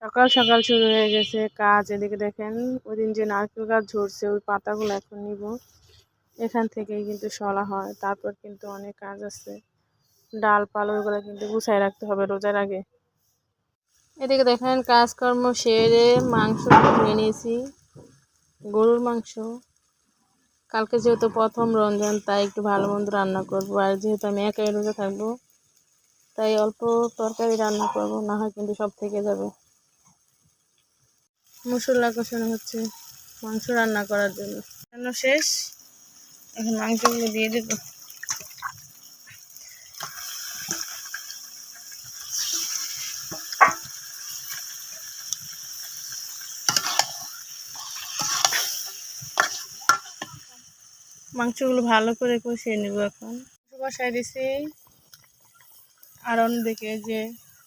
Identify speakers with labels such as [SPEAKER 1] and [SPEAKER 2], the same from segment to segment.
[SPEAKER 1] সকাল সকাল শুরু হয়ে গেছে কাজ। এদিকে দেখেন ওই দিন যে নারকেল গাছ ঝরছে ওই পাতাগুলো এখন নিব। এখান থেকেই কিন্তু সলা হয়। তারপর কিন্তু অনেক কাজ আছে, ডাল পাল ওইগুলো কিন্তু গুছাই রাখতে হবে রোজার আগে। এদিকে দেখেন কাজকর্ম সেরে মাংস ধুয়ে নিয়েছি, গরুর মাংস। কালকে যেহেতু প্রথম রমজান তাই একটু ভালো মন্দ রান্না করবো, আর যেহেতু আমি একাই রোজা থাকবো তাই অল্প তরকারি রান্না করবো, না হয় কিন্তু সব থেকে যাবে। মশলা কষানো হচ্ছে মাংস রান্না করার জন্য। রান্না শেষ, এখন মাংসগুলো দিয়ে দেব। মাংসগুলো ভালো করে কষিয়ে নেব। এখন বসাই দিছি, আর অন্যদিকে যে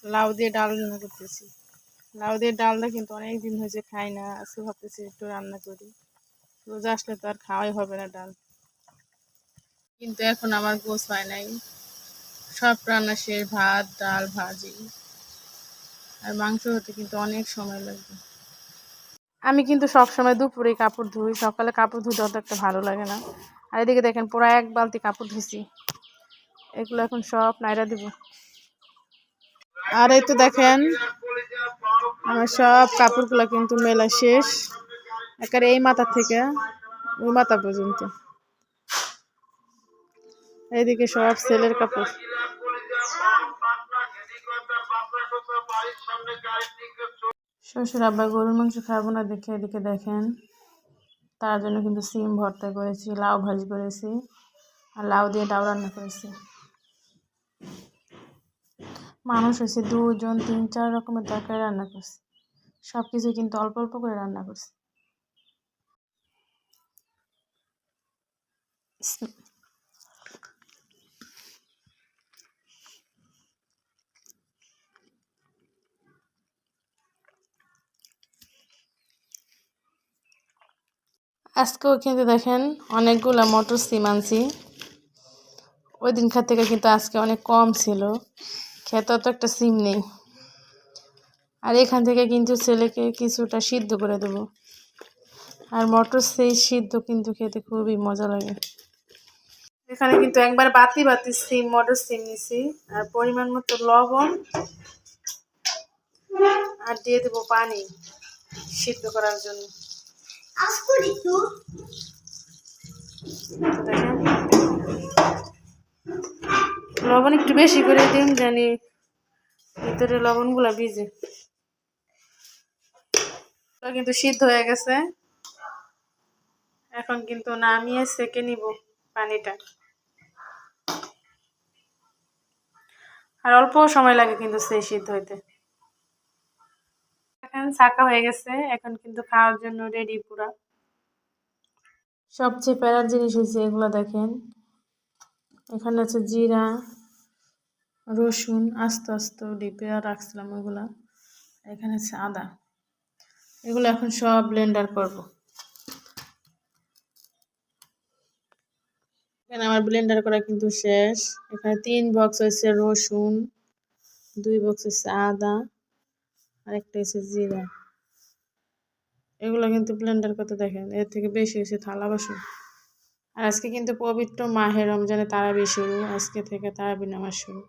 [SPEAKER 1] লাউ দিয়ে ডাল রান্না করতেছি। লাউ দিয়ে ডালটা কিন্তু অনেক দিন হয়েছে খাই না, আজকে ভাবতেছি একটু রান্না করি। রোজা আসলে তো আর খাওয়াই হবে না ডাল। কিন্তু এখন আমার গোছ হয় নাই, সব রান্না শেষ, ভাত ডাল ভাজি, আর মাংস হতে কিন্তু অনেক সময় লাগবে। আমি কিন্তু সবসময় দুপুরে কাপড় ধুই, সকালে কাপড় ধুতে অত একটা ভালো লাগে না। আর এদিকে দেখেন পুরো এক বালতি কাপড় ধুইছি, এগুলো এখন সব নাইরা দিব। আর এই তো দেখেন আমার সব কাপড়গুলো কিন্তু মেলা শেষ, একেবারে এই মাথা থেকে ওই মাথা পর্যন্ত। এইদিকে সব ছেলের কাপড়। শ্বশুর আব্বা গরুর মাংস খাবো না দেখে এদিকে দেখেন তার জন্য কিন্তু সিম ভর্তা করেছি, লাউ ভাজি করেছি, আর লাউ দিয়ে ডাল রান্না করেছি। মানুষ হয়েছে 2 জন, 3-4 রকমের তরকারি রান্না করছি, সবকিছু কিন্তু অল্প অল্প করে রান্না করছি। আজকেও কিন্তু দেখেন অনেকগুলা মটর সিম আনছি, ওই দিনকার থেকে কিন্তু আজকে অনেক কম ছিল, খেতে তো একটা সিম নেই। আর এখান থেকে কিন্তু ছেলেকে কিছুটা সিদ্ধ করে দেবো, আর মটর সেই সিদ্ধ কিন্তু খেতে খুবই মজা লাগে। এখানে কিন্তু একবার বাতি বাতি সিম মটর সিম নিছি, আর পরিমাণ মতো লবণ, আর দিয়ে দেবো পানি সিদ্ধ করার জন্য। লবণ একটু বেশি করে দিন, জানি ভিতরে লবণগুলা ভিজে। কিন্তু সিদ্ধ হয়ে গেছে, এখন কিন্তু নামিয়ে সেকে নিব পানিটা। আর অল্প সময় লাগে কিন্তু সেই সিদ্ধ হইতে। এখন ছাকা হয়ে গেছে, এখন কিন্তু খাওয়ার জন্য রেডি পুরা। সবচেয়ে প্যারার জিনিস হয়েছে এগুলো দেখেন, এখানে আছে জিরা রসুন আস্তে আস্তে ডিপে রাখছিলাম ওগুলা, এখানে আছে আদা, এগুলো এখন সব ব্লেন্ডার করব। এখানে আমার ব্লেন্ডার করা কিন্তু শেষ। এখানে 3 বক্স হয়েছে রসুন, 2 বক্স হয়েছে আদা, আর একটা হয়েছে জিরা। এগুলো কিন্তু ব্লেন্ডার করতে দেখেন এর থেকে বেশি হয়েছে থালা বাসন। আর আজকে কিন্তু পবিত্র মাহে রমজানে তারাবি শুরু, আজকে থেকে তারাবি নামাজ শুরু।